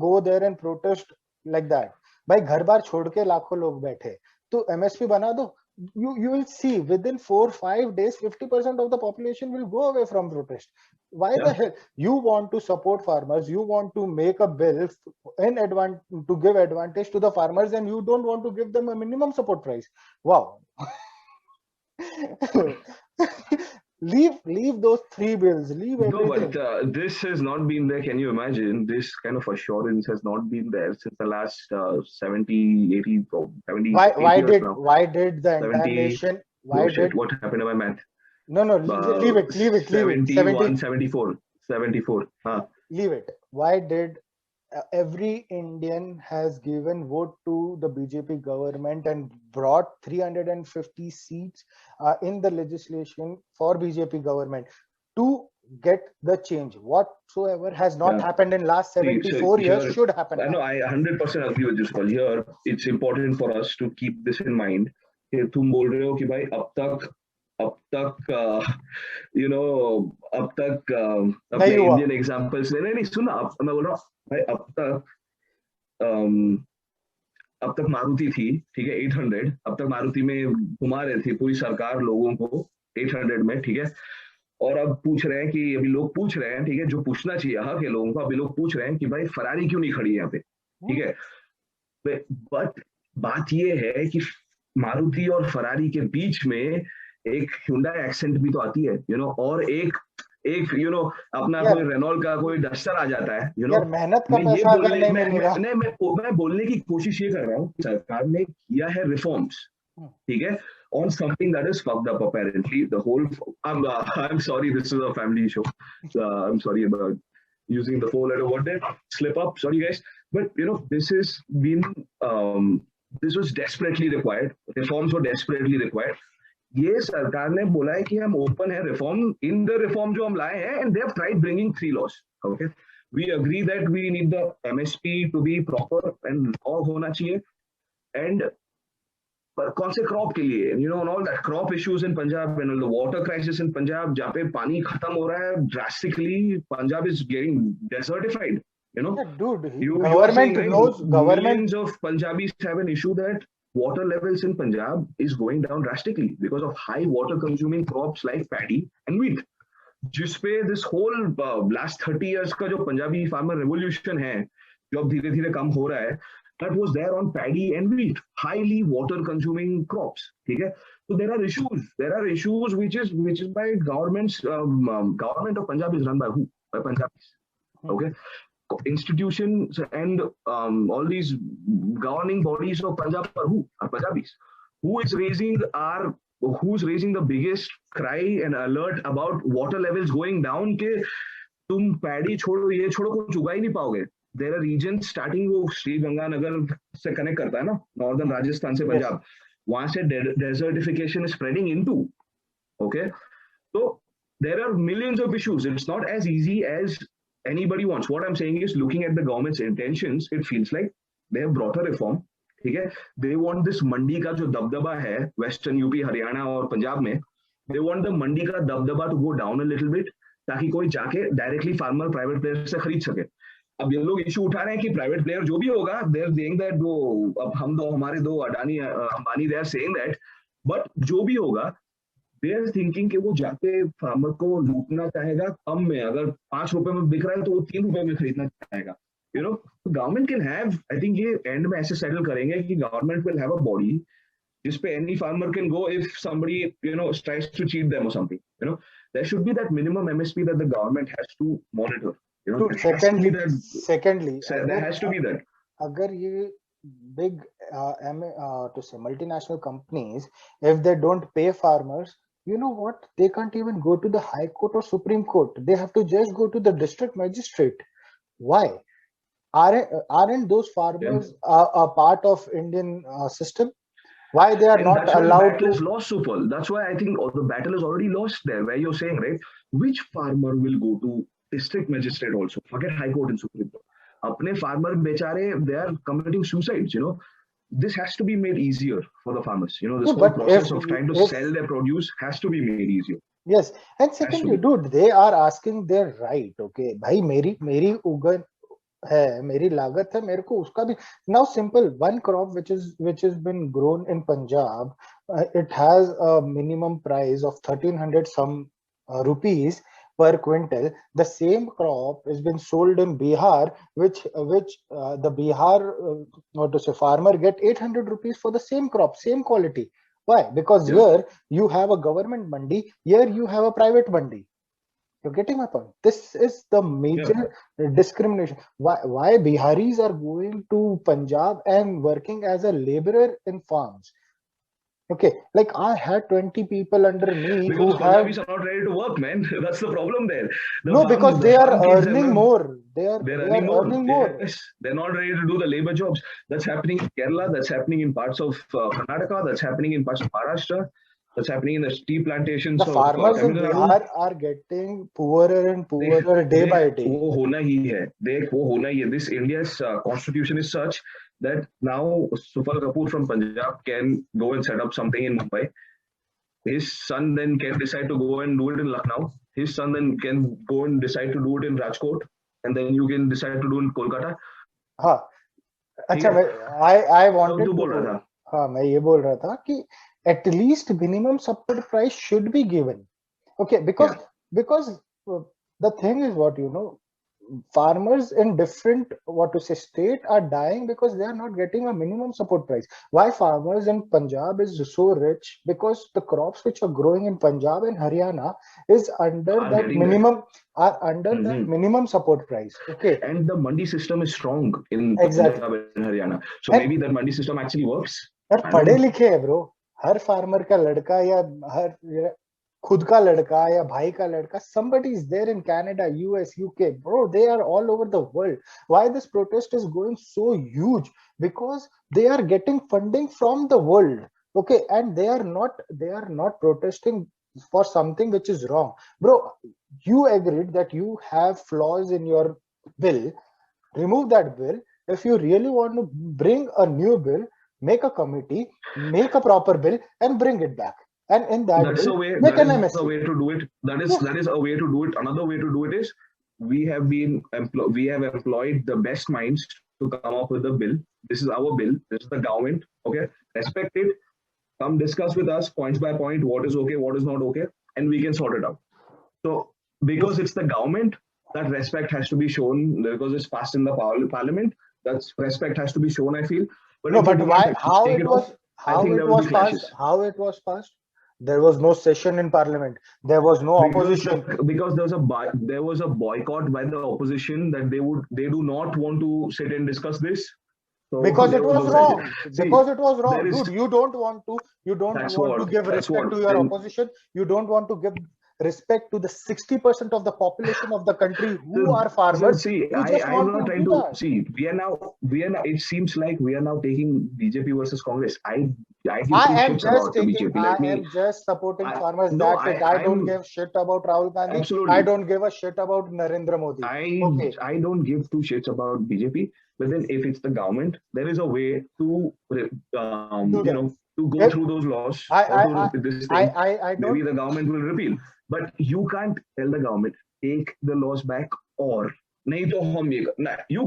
Speaker 2: go there and protest like that. भाई घर बार छोड़ के लाखों लोग बैठे, तो MSP बना दो. You will see within 4-5 days 50% of the population will go away from protest. Why the hell you want to support farmers? You want to make a bill to give advantage to the farmers, and you don't want to give them a minimum support price. Wow. Leave those 3 bills. Leave everything.
Speaker 1: No, but this has not been there. Can you imagine? This kind of assurance has not been there since the last 70, 80, 70.
Speaker 2: Why did the entire nation?
Speaker 1: What happened to my math?
Speaker 2: No, leave it.
Speaker 1: 71, 74.
Speaker 2: Leave it. Why did every Indian has given vote to the BJP government and brought 350 seats in the legislation for BJP government to get the change? Whatsoever has not happened in last 74 years should happen.
Speaker 1: I know, I 100% agree with this call. Here, it's important for us to keep this in mind. तुम बोल रहे हो कि भाई अब तक अपने Indian examples नहीं सुना. मैं बोल रहा हूँ भाई, अब तक मारुति थी, ठीक है, 800. अब तक मारुति में घुमा रहे थे पूरी सरकार लोगों को 800 में, ठीक है. और अब पूछ रहे हैं कि अभी लोग पूछ रहे हैं, ठीक है, जो पूछना चाहिए हक है लोगों को, अभी लोग पूछ रहे हैं कि भाई फरारी क्यों नहीं खड़ी यहाँ पे, ठीक है. बट बात ये है कि मारुति और फरारी के बीच में एक Hyundai एक्सेंट भी तो आती है, और एक अपना कोई रेनॉल्ट का कोई डस्टर आ जाता है,
Speaker 2: मेहनत का पैसा अगर नहीं मिलेगा.
Speaker 1: मैं बोलने की कोशिश ये कर रहा हूँ, सरकार ने किया है रिफॉर्म्स, ठीक है, on something that is fucked up apparently. The whole I'm sorry, this is a family show, so I'm sorry about using the 4-letter word there, slip up, sorry guys, but this has been this was desperately required. Reforms were desperately required. ये सरकार ने बोला है कि हम open है reform. In the reform जो हम लाए हैं, and they have tried bringing 3 laws. Okay, we agree that we need the MSP to be proper and law होना चाहिए. एंड कौन से क्रॉप के लिए, all that crop issues in Punjab and the water crisis in Punjab, जहाँ पे पानी खत्म हो रहा है drastically. Punjab is getting desertified.
Speaker 2: Government knows.
Speaker 1: Millions of Punjabis have an issue that water levels in Punjab is going down drastically because of high water consuming crops like paddy and wheat. जिसपे this whole last 30 years का जो Punjabi farmer revolution है, जो अब धीरे धीरे कम हो रहा है, that was there on paddy and wheat, highly water consuming crops. ठीक है, so there are issues which is by government of Punjab is run by who? By Punjabis. Okay. Institutions and all these governing bodies of Punjab are who? Are Punjabis. Who's raising the biggest cry and alert about water levels going down के तुम paddy छोड़ो, ये छोड़ो, कुछ उगा ही नहीं पाओगे. There are regions starting वो श्री गंगानगर से कनेक्ट करता है ना, नॉर्दर्न राजस्थान से पंजाब, वहां से desertification is spreading into. Okay, so there are millions of issues. It's not as easy as anybody wants. What I'm saying is, looking at the government's intentions, it feels like they have brought a reform. ठीक है, they want this मंडी का जो दबदबा है western UP, Haryana और पंजाब में, they want the मंडी का दबदबा to go down a little bit, ताकि कोई जाके डायरेक्टली फार्मर प्राइवेट प्लेयर से खरीद सके. अब ये लोग इशू उठा रहे हैं कि प्राइवेट प्लेयर जो भी होगा, they are saying that अब हम दो, हमारे दो Adani Ambani, they are saying that, but जो भी होगा, they are thinking कि वो जाके farmer को लूटना चाहेगा कम में, अगर 5 रुपए में बिक रहा है तो वो 3 रुपए में खरीदना चाहेगा. You know, government can have, I think ये end में ऐसे settle करेंगे कि government will have a body जिस पे any farmer can go if somebody, you know, tries to cheat them or something. You know, there should be that minimum MSP that the government has to monitor. You know,
Speaker 2: Dude,
Speaker 1: there has to be that.
Speaker 2: secondly,
Speaker 1: There has to be that.
Speaker 2: अगर ये big to say multinational companies, if they don't pay farmers, you know what? They can't even go to the High Court or Supreme Court. They have to just go to the district magistrate. Why? Aren't those farmers a part of Indian system? Why they are not allowed to?
Speaker 1: Is lost, Sufal. That's why I think the battle is already lost there. Where you're saying, right, which farmer will go to district magistrate also? Forget High Court and Supreme Court. Apne farmer bechare, they are committing suicides. You know, this has to be made easier for the farmers. You know, this whole process of trying to sell their produce has to be made easier.
Speaker 2: Yes, and secondly, dude, they are asking their right. Okay, भाई मेरी उगन है, मेरी लागत है, मेरे को उसका भी. Now simple, one crop which has been grown in Punjab, it has a minimum price of 1300 some rupees per quintal. The same crop has been sold in Bihar, which the Bihar what to say farmer get 800 rupees for the same crop, same quality. Why? Because here you have a government mandi, here you have a private mandi. You're getting my point. This is the major discrimination. Why Biharis are going to Punjab and working as a laborer in farms? Okay, like I had 20 people under me
Speaker 1: because Punjabis are not ready to work, man. That's the problem there.
Speaker 2: Because they are earning more. They are earning more.
Speaker 1: Yes, they're not ready to do the labor jobs. That's happening in Kerala. That's happening in parts of Karnataka. That's happening in parts of Maharashtra. That's happening in the tea plantations.
Speaker 2: The farmers in Bihar are getting poorer and poorer day by day.
Speaker 1: वो होना ही है. देख वो होना ही है. This India's constitution is such that now Sufal Kapoor from Punjab can go and set up something in Mumbai. His son then can decide to go and do it in Lucknow. His son then can go and decide to do it in Rajkot, and then you can decide to do it in Kolkata.
Speaker 2: हाँ, अच्छा I wanted to. हाँ, मैं ये बोल रहा था कि at least minimum support price should be given. Okay, because the thing is what you know, farmers in different state are dying because they are not getting a minimum support price. Why farmers in Punjab is so rich? Because the crops which are growing in Punjab and Haryana is under that minimum support price. Okay,
Speaker 1: and the mandi system is strong in Punjab and Haryana, so maybe that mandi system actually works.
Speaker 2: पढ़े लिखे है bro, हर farmer का लड़का या हर खुद का लड़का या भाई का लड़का, somebody is there in Canada, US, UK, bro, they are all over the world. Why this protest is going so huge? Because they are getting funding from the world. Okay, and they are not protesting for something which is wrong. Bro, you agreed that you have flaws in your bill. Remove that bill. If you really want to bring a new bill, make a committee, make a proper bill, and bring it back. And in that
Speaker 1: that's
Speaker 2: bill,
Speaker 1: a way.
Speaker 2: make
Speaker 1: That
Speaker 2: an
Speaker 1: is a way to do it. That is a way to do it. Another way to do it is we have employed the best minds to come up with the bill. This is our bill. This is the government. Okay, respect it. Come discuss with us points by point. What is okay, what is not okay, and we can sort it out. So because it's the government, that respect has to be shown. Because it's passed in the parliament, that respect has to be shown, I feel. But
Speaker 2: no, but why? How it was passed? There was no session in parliament. There was no opposition.
Speaker 1: Because there was a boycott by the opposition that they do not want to sit and discuss this. So
Speaker 2: because it was wrong. Because it was wrong, dude. You don't want to give respect to your opposition. You don't want to give respect to the 60% of the population of the country who are farmers.
Speaker 1: See, I'm not trying to see. We are now. It seems like we are now taking BJP versus Congress. I am
Speaker 2: just supporting farmers. I don't give shit about Rahul Gandhi.
Speaker 1: Absolutely.
Speaker 2: I don't give a shit about Narendra Modi.
Speaker 1: I don't give two shits about BJP. But then, if it's the government, there is a way to to go through those laws. Maybe the government will repeal. But you can't tell the government, take the laws back or you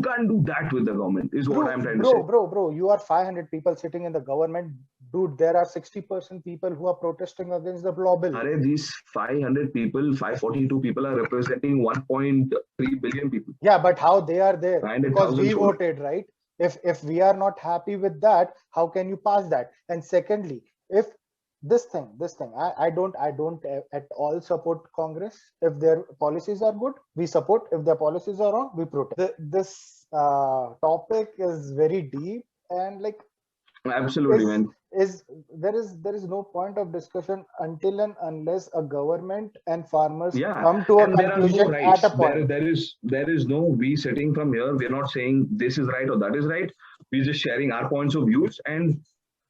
Speaker 1: can't do that with the government, is what I'm trying to say.
Speaker 2: Bro, you are 500 people sitting in the government. dude, there are 60% people who are protesting against the law bill.
Speaker 1: These 500 people, 542 people are representing 1.3 billion people.
Speaker 2: Yeah, but how they are there? Because we
Speaker 1: sold.
Speaker 2: voted, right? If we are not happy with that, how can you pass that? And secondly, if this thing, I don't at all support Congress. If their policies are good, we support. If their policies are wrong, we protest. This topic is very deep, and like,
Speaker 1: absolutely, man.
Speaker 2: There is no point of discussion until and unless a government and farmers come to a conclusion at a point.
Speaker 1: There is no we sitting from here. We're not saying this is right or that is right. We're just sharing our points of views, and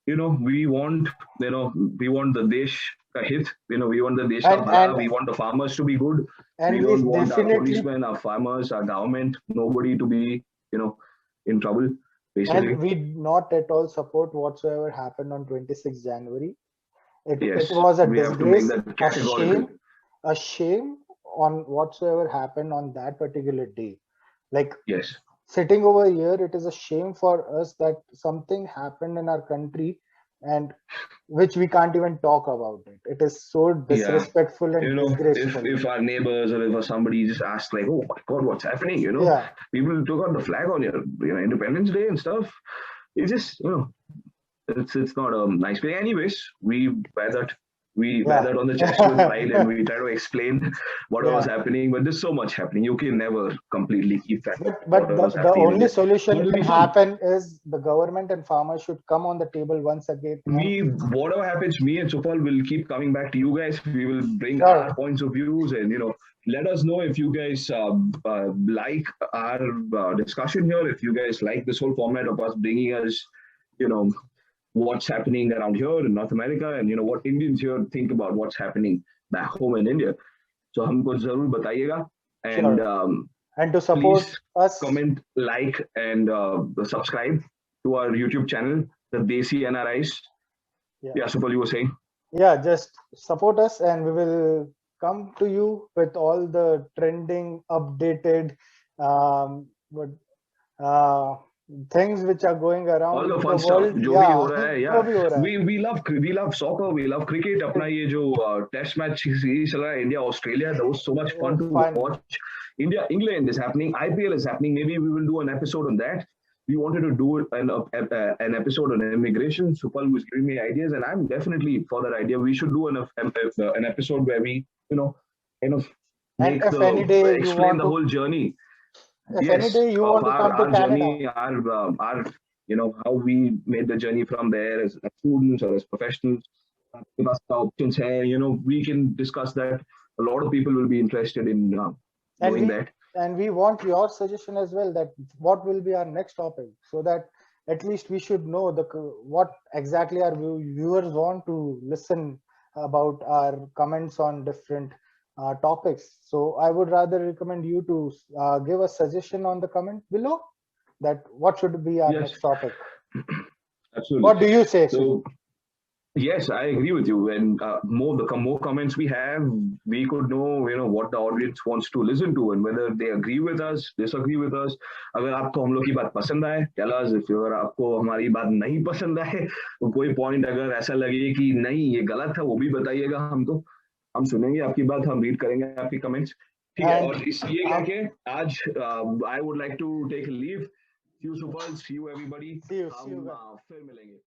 Speaker 1: we want the desh ka hit. We want the desh ka bhala. We want the farmers to be good.
Speaker 2: And
Speaker 1: we don't want our policemen, our farmers, our government, nobody to be in trouble. Basically.
Speaker 2: And we not at all support whatsoever happened on 26 January. It was a disgrace, a shame on whatsoever happened on that particular day. Like, sitting over here, it is a shame for us that something happened in our country and which we can't even talk about it. It is so disrespectful and disgraceful.
Speaker 1: If our neighbors or if somebody just asks like, oh my God, what's happening? People took out the flag on your Independence Day and stuff. It's just, it's not a nice way. Anyways, we wear that on the chest with pride, and we try to explain what was happening. But there's so much happening. You can never completely keep that.
Speaker 2: But the only solution can happen is the government and farmers should come on the table once again.
Speaker 1: Whatever happens, me and Sufal will keep coming back to you guys. We will bring our points of views, and let us know if you guys like our discussion here. If you guys like this whole format of us bringing us, what's happening around here in North America, and what Indians here think about what's happening back home in India. So हमको जरूर बताइएगा,
Speaker 2: and to support us,
Speaker 1: comment, like, and subscribe to our YouTube channel, the Desi NRIs. Sufal, you were saying?
Speaker 2: Just support us, and we will come to you with all the trending, updated, things which are going around all the fun
Speaker 1: stuff जो भी हो रहा है we love soccer, we love cricket. अपना ये जो test match series चल रहा है India Australia, that was so much fun to watch. India England is happening, IPL is happening. Maybe we will do an episode on that. We wanted to do an episode on immigration. Supal was giving me ideas, and I'm definitely for that idea. We should do an episode where we kind of explain the whole journey.
Speaker 2: If any day you want to come to Canada,
Speaker 1: journey, our how we made the journey from there as students or as professionals. Options here, we can discuss that. A lot of people will be interested in knowing that.
Speaker 2: And we want your suggestion as well, that what will be our next topic, so that at least we should know what exactly our viewers want to listen about our comments on different topics. So I would rather recommend you to give a suggestion on the comment below, that what should be our next topic.
Speaker 1: Absolutely.
Speaker 2: What do you say?
Speaker 1: So, yes, I agree with you. And the more comments we have, we could know what the audience wants to listen to, and whether they agree with us, disagree with us. अगर आपको हम लोग की बात पसंद आए, tell us. If अगर आपको हमारी बात नहीं पसंद आए, कोई point अगर ऐसा लगे कि नहीं ये गलत है, वो भी बताइएगा हमको. हम सुनेंगे आपकी बात, हम रीड करेंगे आपकी कमेंट्स. ठीक है. और इसलिए कहके आज I would like to take a leave. See you, Sufal. See you, everybody.
Speaker 2: See you.
Speaker 1: हम फिर मिलेंगे.